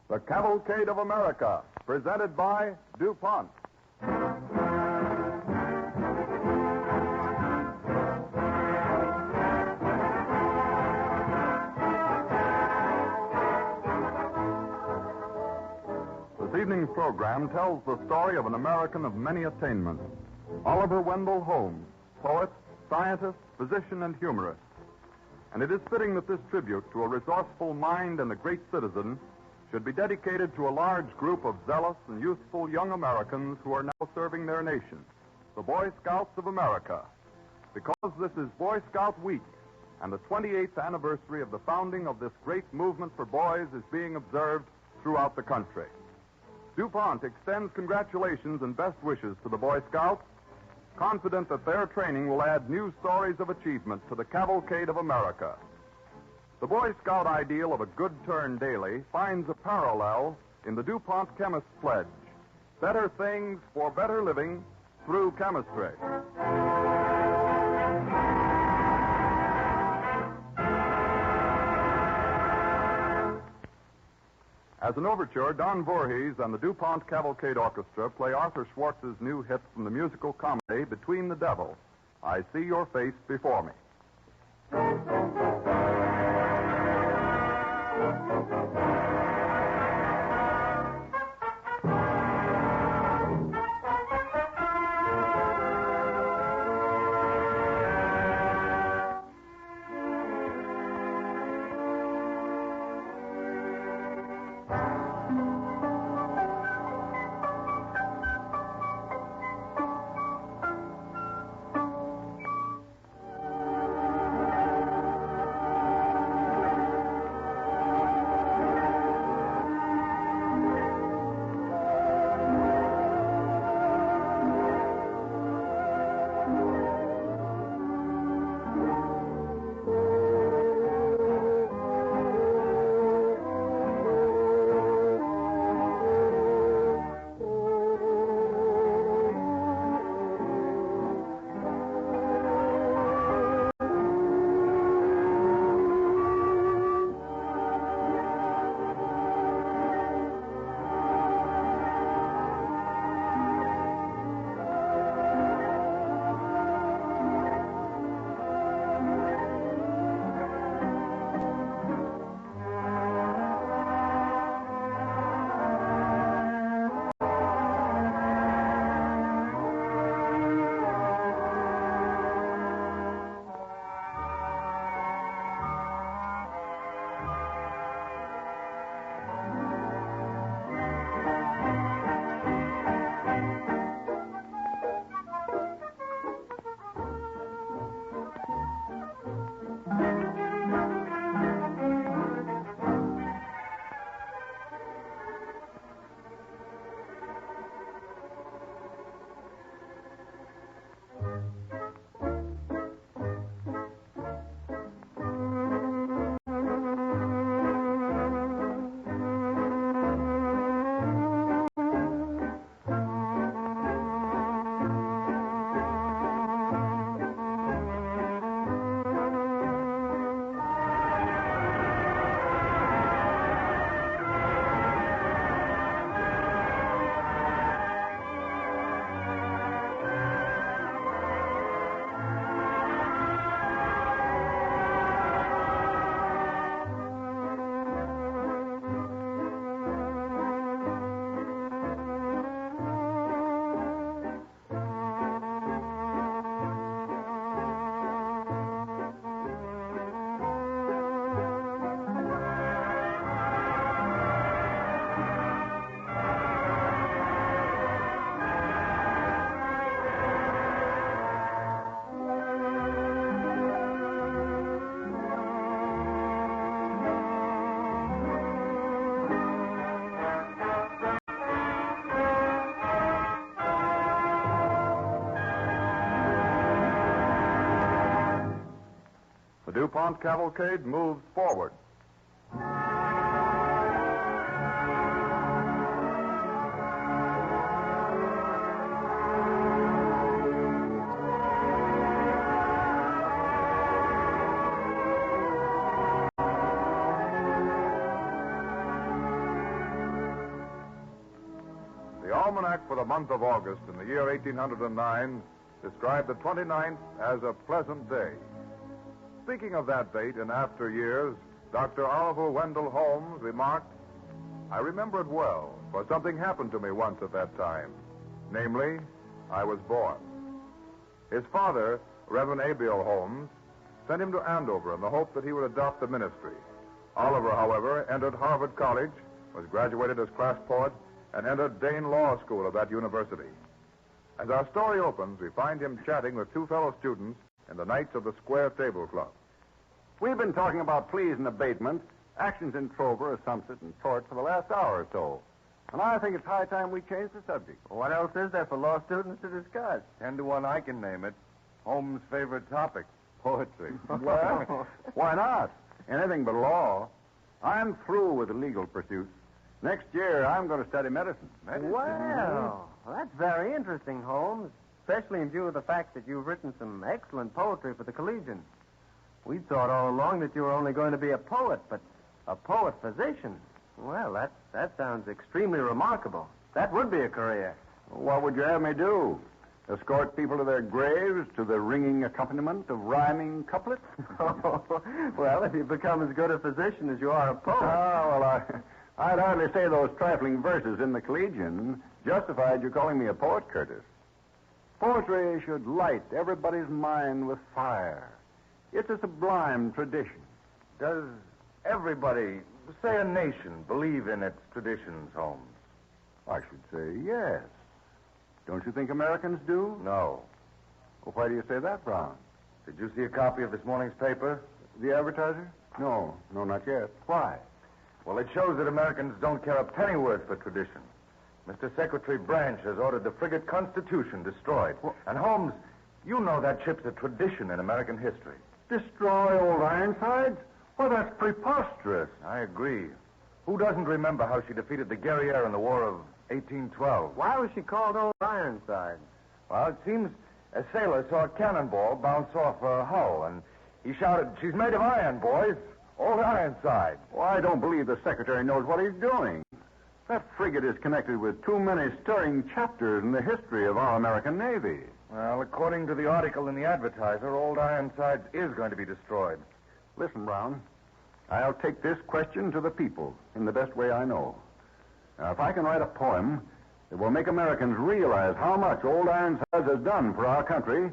The Cavalcade of America, presented by DuPont. This evening's program tells the story of an American of many attainments, Oliver Wendell Holmes, poet, scientist, physician, and humorist. And it is fitting that this tribute to a resourceful mind and a great citizen should be dedicated to a large group of zealous and youthful young Americans who are now serving their nation, the Boy Scouts of America. Because this is Boy Scout Week, and the 28th anniversary of the founding of this great movement for boys is being observed throughout the country. DuPont extends congratulations and best wishes to the Boy Scouts, confident that their training will add new stories of achievement to the Cavalcade of America. The Boy Scout ideal of a good turn daily finds a parallel in the DuPont Chemist's pledge: better things for better living through chemistry. As an overture, Don Voorhees and the DuPont Cavalcade Orchestra play Arthur Schwartz's new hit from the musical comedy Between the Devil, I See Your Face Before Me. DuPont Cavalcade moves forward. almanac for the month of August in the year 1809 described the 29th as a pleasant day. Speaking of that date in after years, Dr. Oliver Wendell Holmes remarked, "I remember it well, for something happened to me once at that time. Namely, I was born." His father, Reverend Abiel Holmes, sent him to Andover in the hope that he would adopt the ministry. Oliver, however, entered Harvard College, was graduated as class poet, and entered Dane Law School of that university. As our story opens, we find him chatting with two fellow students in the Knights of the Square Table Club. We've been talking about pleas and abatement, actions in trover, assumption, and tort for the last hour or so. And I think it's high time we change the subject. What else is there for law students to discuss? 10 to 1, I can name it. Holmes' favorite topic, poetry. Well, why not? Anything but law. I'm through with the legal pursuits. Next year, I'm going to study medicine. Well, that's very interesting, Holmes, especially in view of the fact that you've written some excellent poetry for the Collegian. We thought all along that you were only going to be a poet, but a poet-physician. Well, that sounds extremely remarkable. That would be a career. What would you have me do? Escort people to their graves to the ringing accompaniment of rhyming couplets? Well, if you become as good a physician as you are a poet. Oh, well, I'd hardly say those trifling verses in the Collegian justified you calling me a poet, Curtis. Poetry should light everybody's mind with fire. It's a sublime tradition. Does everybody, say a nation, believe in its traditions, Holmes? I should say yes. Don't you think Americans do? No. Well, why do you say that, Brown? Did you see a copy of this morning's paper? The Advertiser? No, not yet. Why? Well, it shows that Americans don't care a pennyworth for tradition. Mr. Secretary Branch has ordered the frigate Constitution destroyed. Well, and Holmes, you know that ship's a tradition in American history. destroy old Ironsides? Well, that's preposterous. I agree. Who doesn't remember how she defeated the Guerriere in the War of 1812? Why was she called Old Ironside? Well, it seems a sailor saw a cannonball bounce off her hull, and he shouted, "She's made of iron, boys. Old Ironside." Well, I don't believe the Secretary knows what he's doing. That frigate is connected with too many stirring chapters in the history of our American Navy. Well, according to the article in the Advertiser, Old Ironsides is going to be destroyed. Listen, Brown, I'll take this question to the people in the best way I know. Now, if I can write a poem that will make Americans realize how much Old Ironsides has done for our country,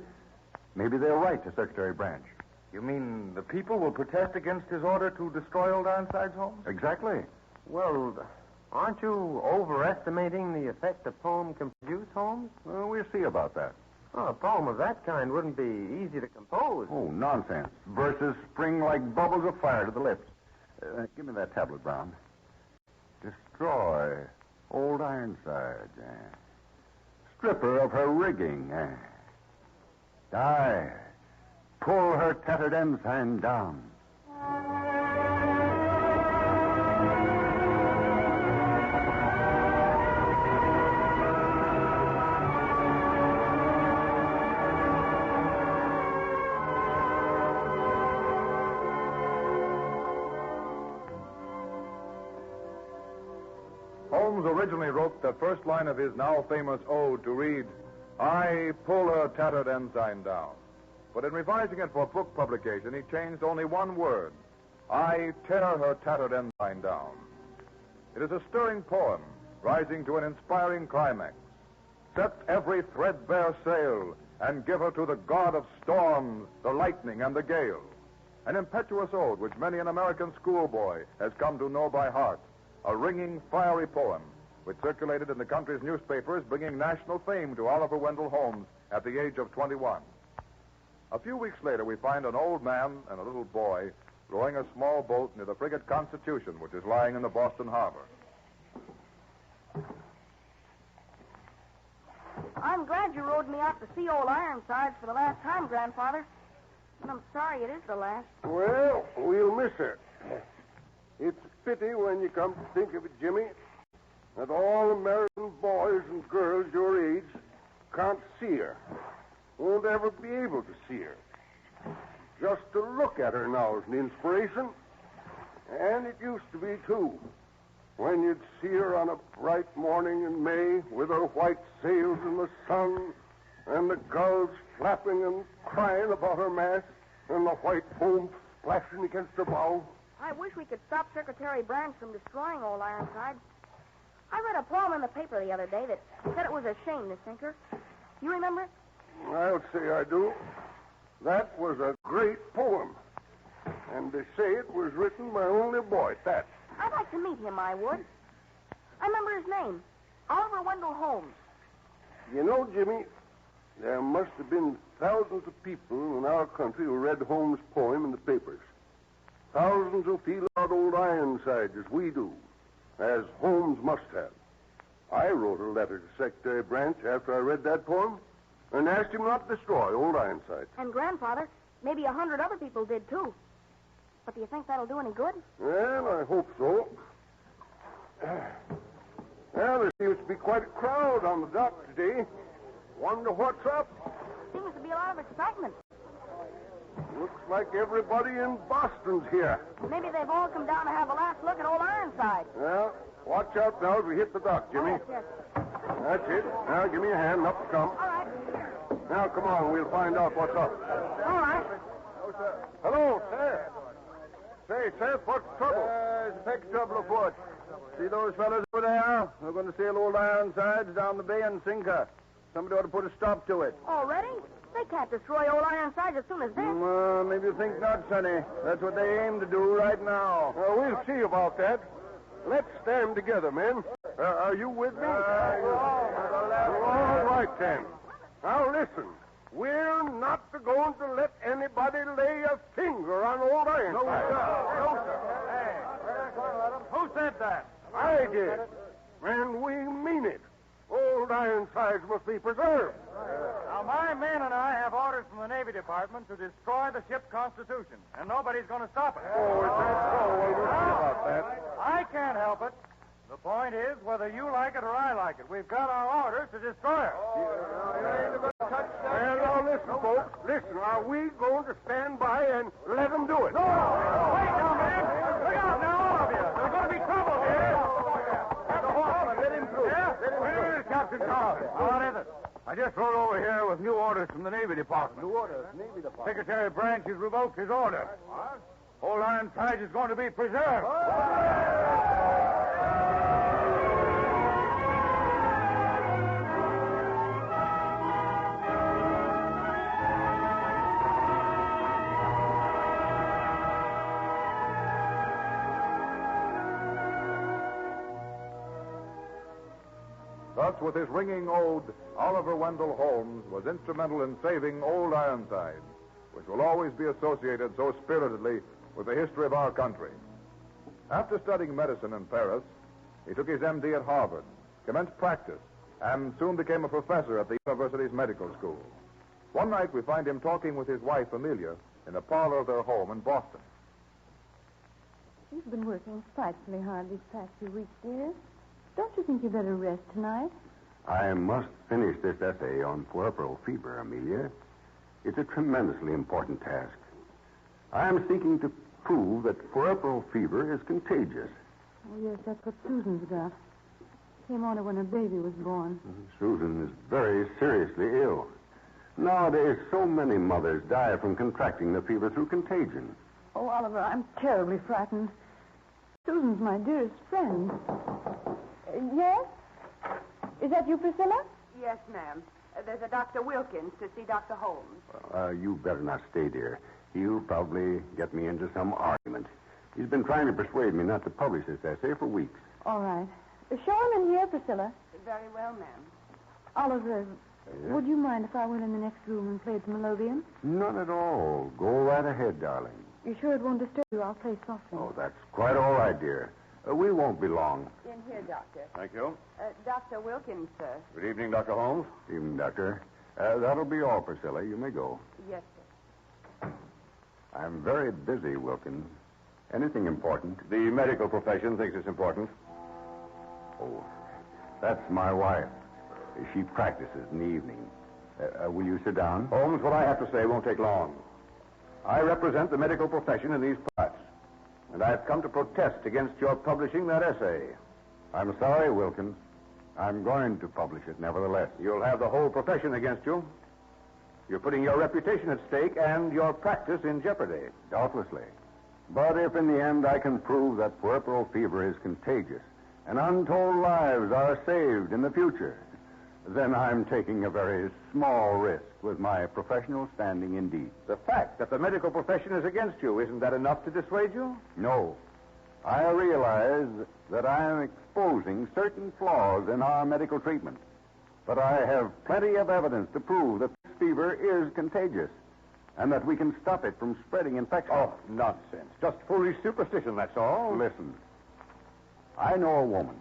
maybe they'll write to Secretary Branch. You mean the people will protest against his order to destroy Old Ironsides, Holmes? Exactly. Well, aren't you overestimating the effect a poem can produce, Holmes? Well, we'll see about that. Oh, a poem of that kind wouldn't be easy to compose. Oh, nonsense. Verses spring like bubbles of fire to the lips. Give me that tablet, Brown. Destroy Old Ironside. Strip her of her rigging. Die. Pull her tattered ensign down. Holmes originally wrote the first line of his now famous ode to read, "I pull her tattered ensign down." But in revising it for book publication, he changed only one word, "I tear her tattered ensign down." It is a stirring poem, rising to an inspiring climax. Set every threadbare sail, and give her to the god of storms, the lightning, and the gale. An impetuous ode which many an American schoolboy has come to know by heart. A ringing, fiery poem, which circulated in the country's newspapers, bringing national fame to Oliver Wendell Holmes at the age of 21. A few weeks later, we find an old man and a little boy rowing a small boat near the frigate Constitution, which is lying in the Boston harbor. I'm glad you rowed me out to see Old Ironsides for the last time, Grandfather. And I'm sorry it is the last. Well, we'll miss her. It's a pity when you come to think of it, Jimmy, that all American boys and girls your age can't see her. Won't ever be able to see her. Just to look at her now is an inspiration. And it used to be, too. when you'd see her on a bright morning in May with her white sails in the sun and the gulls flapping and crying about her mast and the white foam splashing against her bow. I wish we could stop Secretary Branch from destroying Old Ironside. I read a poem in the paper the other day that said it was a shame to sink her. You remember it? I'll say I do. That was a great poem. And they say it was written by only a boy at that. I'd like to meet him, I would. I remember his name. Oliver Wendell Holmes. You know, Jimmy, there must have been thousands of people in our country who read Holmes' poem in the papers. Thousands who feel about Old Ironside as we do, as Holmes must have. I wrote a letter to Secretary Branch after I read that poem and asked him not to destroy Old Ironside. And Grandfather, maybe 100 other people did, too. But do you think that'll do any good? Well, I hope so. Well, there seems to be quite a crowd on the dock today. Wonder what's up? Seems to be a lot of excitement. Looks like everybody in Boston's here. Maybe they've all come down to have a last look at Old Ironside. Well, watch out now as we hit the dock, Jimmy. Oh, yes. That's it. Now, give me a hand. Up you come. All right. Now, come on. We'll find out what's up. All right. Hello, Seth. Say, Seth, what's the trouble? There's a big trouble afoot. See those fellas over there? They're going to sail Old Ironsides down the bay and sink her. Somebody ought to put a stop to it. Already? They can't destroy Old Ironside as soon as this. Maybe you think not, Sonny. That's what they aim to do right now. We'll see about that. Let's stand together, men. Are you with me? All right, then. Now, listen. We're not going to let anybody lay a finger on Old Ironside. No, sir. Hey, who said that? I did. And we mean it. Old Ironsides must be preserved. Now, my men and I have orders from the Navy Department to destroy the ship's Constitution, and nobody's going to stop it. Oh, is that so? Well, we'll see about that. I can't help it. The point is whether you like it or I like it. We've got our orders to destroy her. Well, now, listen, folks. Listen, are we going to stand by and let them do it? No! Wait now, man! Look out now, all of you! There's going to be trouble here! The horseman, let him through. Yeah? Wait a minute, Captain Carl. What is it? I just rode over here with new orders from the Navy Department. New orders, Navy Department. Secretary Branch has revoked his order. What? Old Ironside is going to be preserved. Thus, with his ringing ode, Oliver Wendell Holmes was instrumental in saving Old Ironside, which will always be associated so spiritedly with the history of our country. After studying medicine in Paris, he took his MD at Harvard, commenced practice, and soon became a professor at the university's medical school. One night, we find him talking with his wife, Amelia, in the parlor of their home in Boston. You've been working frightfully hard these past few weeks, dear. Don't you think you better rest tonight? I must finish this essay on puerperal fever, Amelia. It's a tremendously important task. I am seeking to prove that puerperal fever is contagious. Oh, yes, that's what Susan's got. Came on her when her baby was born. Susan is very seriously ill. Nowadays, so many mothers die from contracting the fever through contagion. Oh, Oliver, I'm terribly frightened. Susan's my dearest friend. Yes? Is that you, Priscilla? Yes, ma'am. There's a Dr. Wilkins to see Dr. Holmes. You better not stay, dear. He'll probably get me into some argument. He's been trying to persuade me not to publish this essay for weeks. All right. Show him in here, Priscilla. Very well, ma'am. Oliver, would you mind if I went in the next room and played some melodeon? Not at all. Go right ahead, darling. You sure it won't disturb you? I'll play softly. Oh, that's quite all right, dear. We won't be long. In here, Doctor. Thank you. Dr. Wilkins, sir. Good evening, Dr. Holmes. Evening, Doctor. That'll be all, Priscilla. You may go. Yes, sir. I'm very busy, Wilkins. Anything important? The medical profession thinks it's important. Oh, that's my wife. She practices in the evening. Will you sit down? Holmes, what I have to say won't take long. I represent the medical profession in these parts. and I've come to protest against your publishing that essay. I'm sorry, Wilkins. I'm going to publish it nevertheless. You'll have the whole profession against you. You're putting your reputation at stake and your practice in jeopardy. Doubtlessly. But if in the end I can prove that puerperal fever is contagious and untold lives are saved in the future, then I'm taking a very small risk with my professional standing indeed. The fact that the medical profession is against you, isn't that enough to dissuade you? No. I realize that I am exposing certain flaws in our medical treatment. But I have plenty of evidence to prove that this fever is contagious and that we can stop it from spreading infection. Oh, nonsense. Just foolish superstition, that's all. Listen. I know a woman,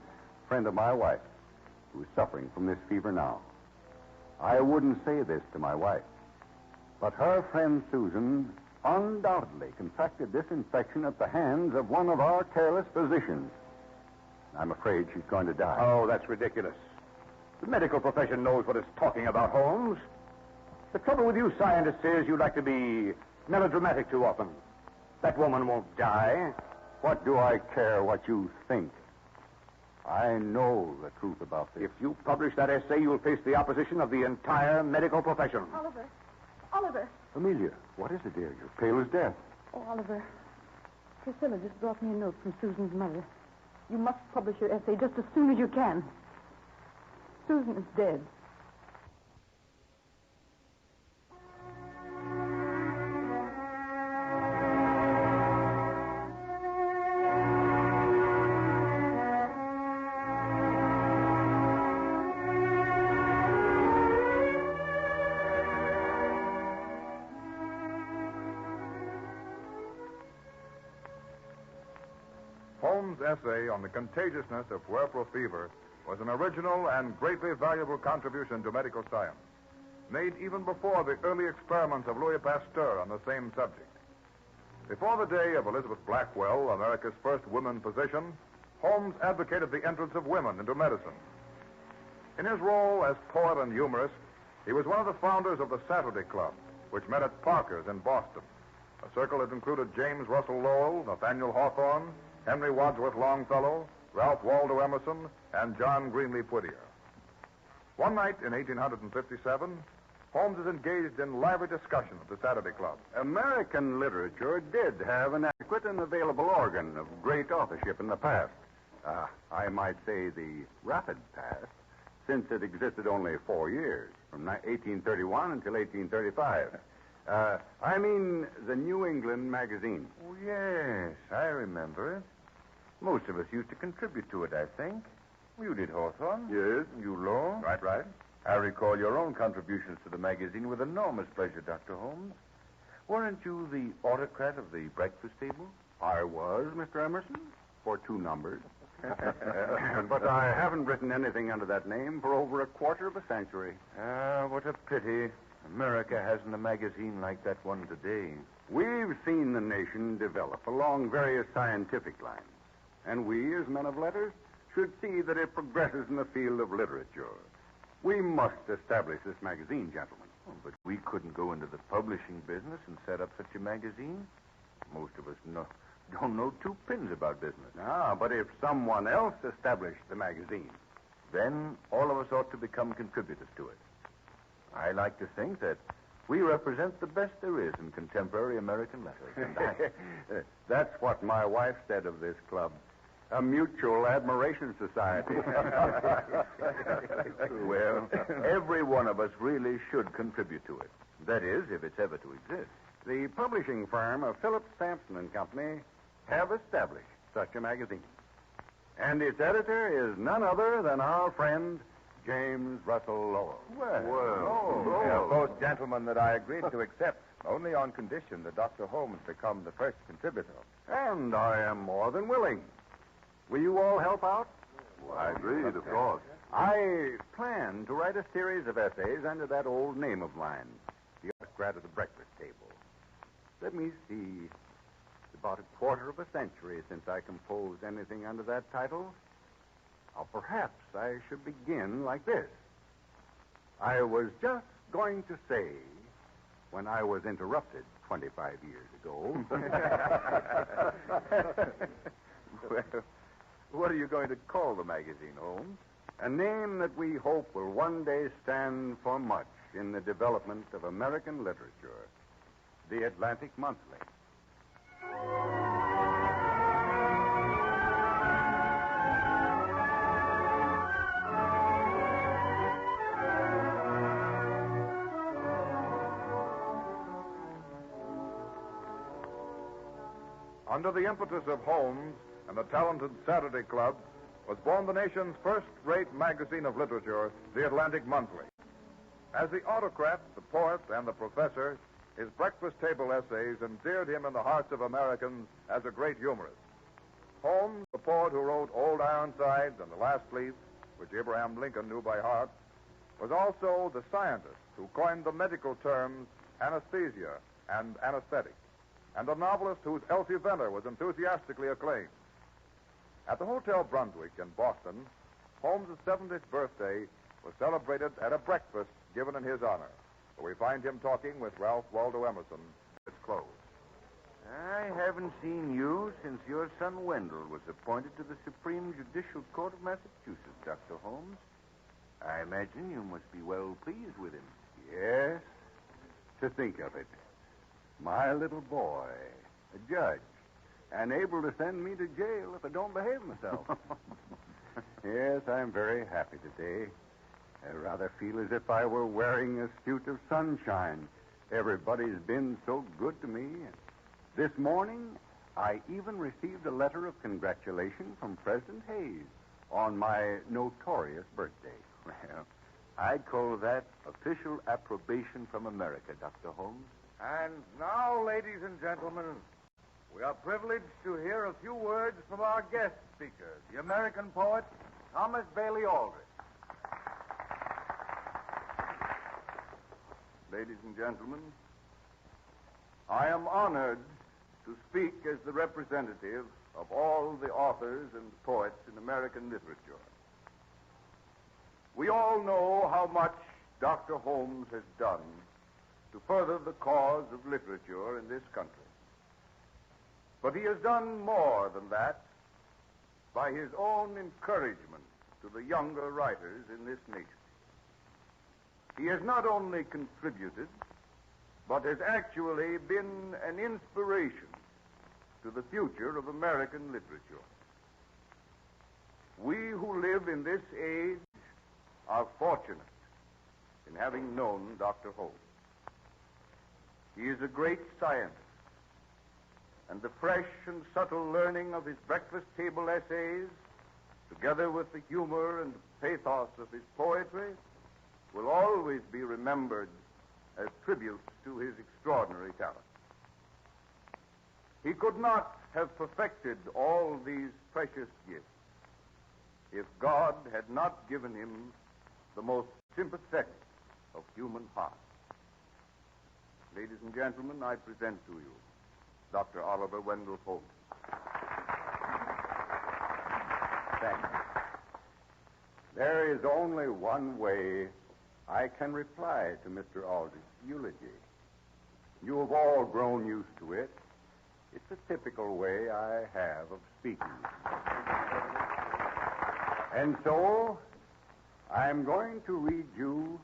friend of my wife, who is suffering from this fever now. I wouldn't say this to my wife, but her friend Susan undoubtedly contracted this infection at the hands of one of our careless physicians. I'm afraid she's going to die. Oh, that's ridiculous. The medical profession knows what it's talking about, Holmes. The trouble with you scientists is you like to be melodramatic too often. That woman won't die. What do I care what you think? I know the truth about this. If you publish that essay, you'll face the opposition of the entire medical profession. Oliver. Oliver. Amelia, what is it, dear? You're pale as death. Oh, Oliver. Priscilla just brought me a note from Susan's mother. You must publish your essay just as soon as you can. Susan is dead. Holmes' essay on the contagiousness of puerperal fever was an original and greatly valuable contribution to medical science, made even before the early experiments of Louis Pasteur on the same subject. Before the day of Elizabeth Blackwell, America's first woman physician, Holmes advocated the entrance of women into medicine. In his role as poet and humorist, he was one of the founders of the Saturday Club, which met at Parker's in Boston, a circle that included James Russell Lowell, Nathaniel Hawthorne, Henry Wadsworth Longfellow, Ralph Waldo Emerson, and John Greenleaf Whittier. One night in 1857, Holmes is engaged in lively discussion at the Saturday Club. American literature did have an adequate and available organ of great authorship in the past. I might say the rapid past, since it existed only 4 years, from 1831 until 1835. I mean the New England magazine. Oh, yes, I remember it. Most of us used to contribute to it, I think. You did, Hawthorne. Yes. You, Law. Right. I recall your own contributions to the magazine with enormous pleasure, Dr. Holmes. Weren't you the autocrat of the breakfast table? I was, Mr. Emerson, for 2 numbers. But I haven't written anything under that name for over a quarter of a century. Ah, what a pity. America hasn't a magazine like that one today. We've seen the nation develop along various scientific lines. And we, as men of letters, should see that it progresses in the field of literature. We must establish this magazine, gentlemen. Oh, but we couldn't go into the publishing business and set up such a magazine. Most of us don't know 2 pins about business. But if someone else established the magazine, then all of us ought to become contributors to it. I like to think that we represent the best there is in contemporary American letters. That's what my wife said of this club. A mutual admiration society. Well, every one of us really should contribute to it. That is, if it's ever to exist. The publishing firm of Phillips, Sampson and Company have established such a magazine. And its editor is none other than our friend James Russell Lowell. They are both gentlemen that I agreed to accept, only on condition that Dr. Holmes become the first contributor. And I am more than willing. Will you all help out? Well, I agreed, of course. I plan to write a series of essays under that old name of mine, the autocrat of the breakfast table. Let me see. It's about a quarter of a century since I composed anything under that title. Now, perhaps I should begin like this. I was just going to say, when I was interrupted 25 years ago. Well, what are you going to call the magazine, Holmes? A name that we hope will one day stand for much in the development of American literature. The Atlantic Monthly. Under the impetus of Holmes and the talented Saturday Club was born the nation's first-rate magazine of literature, The Atlantic Monthly. As the autocrat, the poet, and the professor, his breakfast table essays endeared him in the hearts of Americans as a great humorist. Holmes, the poet who wrote Old Ironsides and The Last Leaf, which Abraham Lincoln knew by heart, was also the scientist who coined the medical terms anesthesia and anesthetic, and a novelist whose Elsie Venner was enthusiastically acclaimed. At the Hotel Brunswick in Boston, Holmes' 70th birthday was celebrated at a breakfast given in his honor, where we find him talking with Ralph Waldo Emerson at its close. I haven't seen you since your son Wendell was appointed to the Supreme Judicial Court of Massachusetts, Dr. Holmes. I imagine you must be well pleased with him. Yes, to think of it. My little boy, a judge, and able to send me to jail if I don't behave myself. Yes, I'm very happy today. I rather feel as if I were wearing a suit of sunshine. Everybody's been so good to me. This morning, I even received a letter of congratulation from President Hayes on my notorious birthday. Well, I'd call that official approbation from America, Dr. Holmes. And now, ladies and gentlemen, we are privileged to hear a few words from our guest speaker, the American poet Thomas Bailey Aldrich. Ladies and gentlemen, I am honored to speak as the representative of all the authors and poets in American literature. We all know how much Dr. Holmes has done to further the cause of literature in this country. But he has done more than that by his own encouragement to the younger writers in this nation. He has not only contributed, but has actually been an inspiration to the future of American literature. We who live in this age are fortunate in having known Dr. Holmes. He is a great scientist, and the fresh and subtle learning of his breakfast table essays, together with the humor and pathos of his poetry, will always be remembered as tributes to his extraordinary talent. He could not have perfected all these precious gifts if God had not given him the most sympathetic of human hearts. Ladies and gentlemen, I present to you Dr. Oliver Wendell Holmes. Thank you. There is only one way I can reply to Mr. Aldrich's eulogy. You have all grown used to it. It's a typical way I have of speaking. And so, I'm going to read you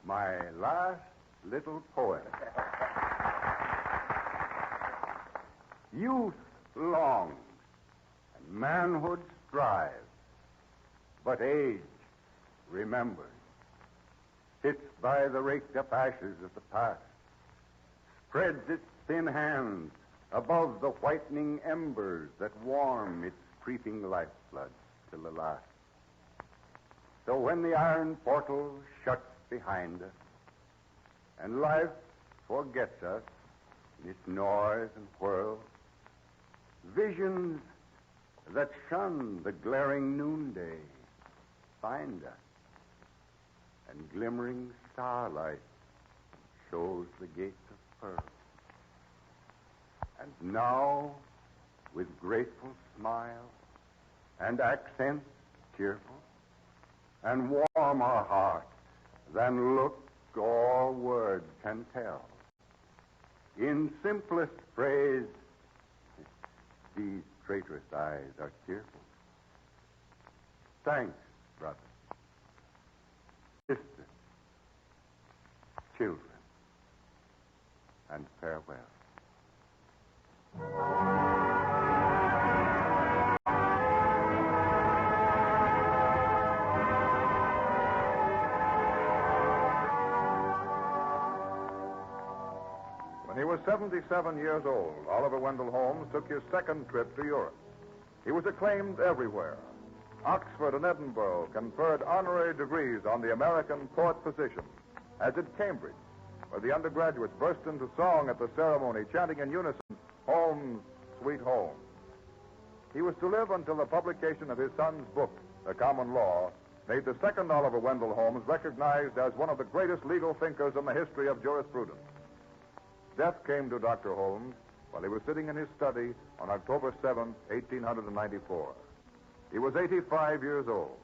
my last little poem. Youth longs, and manhood strives, but age remembers, sits by the raked-up ashes of the past, spreads its thin hands above the whitening embers that warm its creeping lifeblood till the last. So when the iron portal shuts behind us, and life forgets us in its noise and whirl, visions that shun the glaring noonday find us, and glimmering starlight shows the gates of pearl. And now, with grateful smile and accents cheerful, and warm our hearts than look or word can tell, In simplest phrase, these traitorous eyes are cheerful. Thanks, brother. Sister. Children. And farewell. When he was 77 years old, Oliver Wendell Holmes took his second trip to Europe. He was acclaimed everywhere. Oxford and Edinburgh conferred honorary degrees on the American poet position, as did Cambridge, where the undergraduates burst into song at the ceremony, chanting in unison, Holmes, Sweet Holmes. He was to live until the publication of his son's book, The Common Law, made the second Oliver Wendell Holmes recognized as one of the greatest legal thinkers in the history of jurisprudence. Death came to Dr. Holmes while he was sitting in his study on October 7, 1894. He was 85 years old.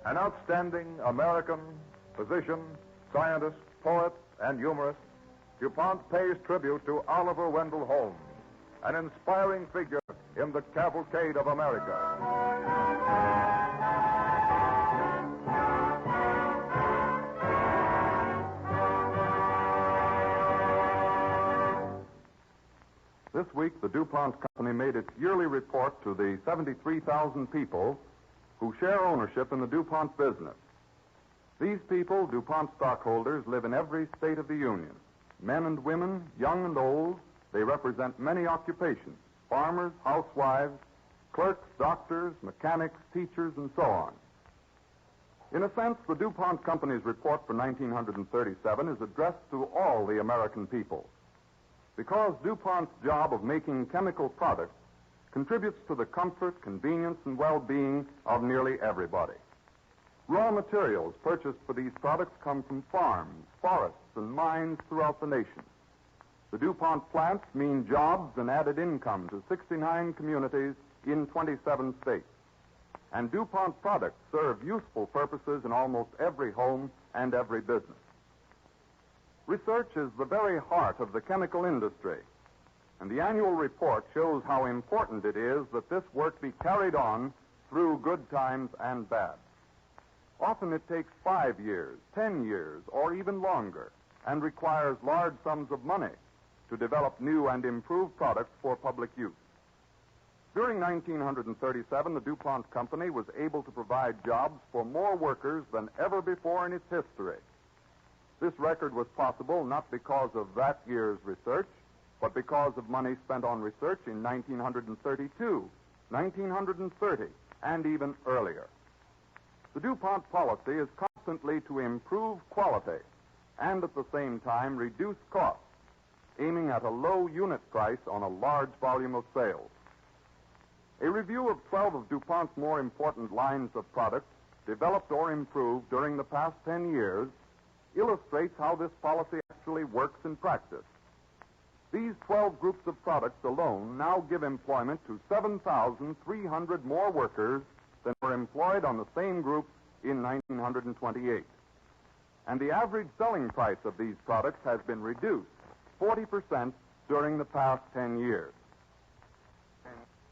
An outstanding American physician, scientist, poet, and humorist, DuPont pays tribute to Oliver Wendell Holmes, an inspiring figure in the cavalcade of America. This week, the DuPont Company made its yearly report to the 73,000 people who share ownership in the DuPont business. These people, DuPont stockholders, live in every state of the Union. Men and women, young and old, they represent many occupations: farmers, housewives, clerks, doctors, mechanics, teachers, and so on. In a sense, the DuPont Company's report for 1937 is addressed to all the American people, because DuPont's job of making chemical products contributes to the comfort, convenience, and well-being of nearly everybody. Raw materials purchased for these products come from farms, forests, and mines throughout the nation. The DuPont plants mean jobs and added income to 69 communities in 27 states. And DuPont products serve useful purposes in almost every home and every business. Research is the very heart of the chemical industry, and the annual report shows how important it is that this work be carried on through good times and bad. Often it takes 5 years, 10 years, or even longer, and requires large sums of money to develop new and improved products for public use. During 1937, the DuPont Company was able to provide jobs for more workers than ever before in its history. This record was possible not because of that year's research, but because of money spent on research in 1932, 1930, and even earlier. The DuPont policy is constantly to improve quality and at the same time reduce costs, aiming at a low unit price on a large volume of sales. A review of 12 of DuPont's more important lines of products developed or improved during the past 10 years illustrates how this policy actually works in practice. These 12 groups of products alone now give employment to 7,300 more workers than were employed on the same groups in 1928. And the average selling price of these products has been reduced 40% during the past 10 years.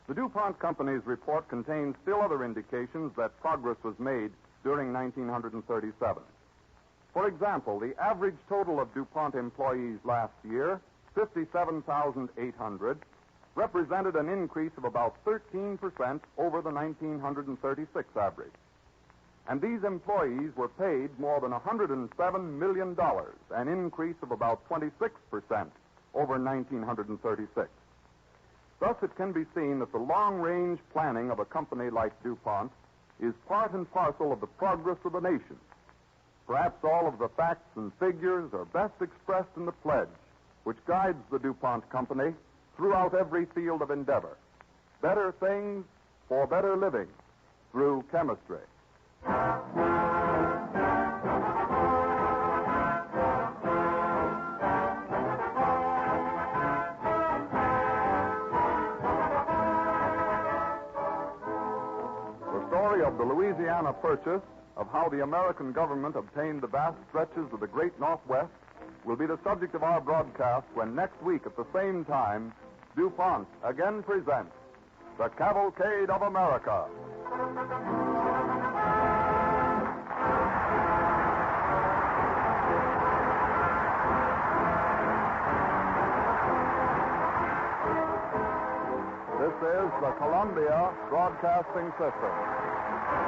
The DuPont Company's report contains still other indications that progress was made during 1937. For example, the average total of DuPont employees last year, 57,800, represented an increase of about 13% over the 1936 average. And these employees were paid more than $107 million, an increase of about 26% over 1936. Thus, it can be seen that the long-range planning of a company like DuPont is part and parcel of the progress of the nation. Perhaps all of the facts and figures are best expressed in the pledge which guides the DuPont Company throughout every field of endeavor. Better things for better living through chemistry. The story of the Louisiana Purchase, of how the American government obtained the vast stretches of the great Northwest, will be the subject of our broadcast when next week at the same time, DuPont again presents The Cavalcade of America. This is the Columbia Broadcasting System.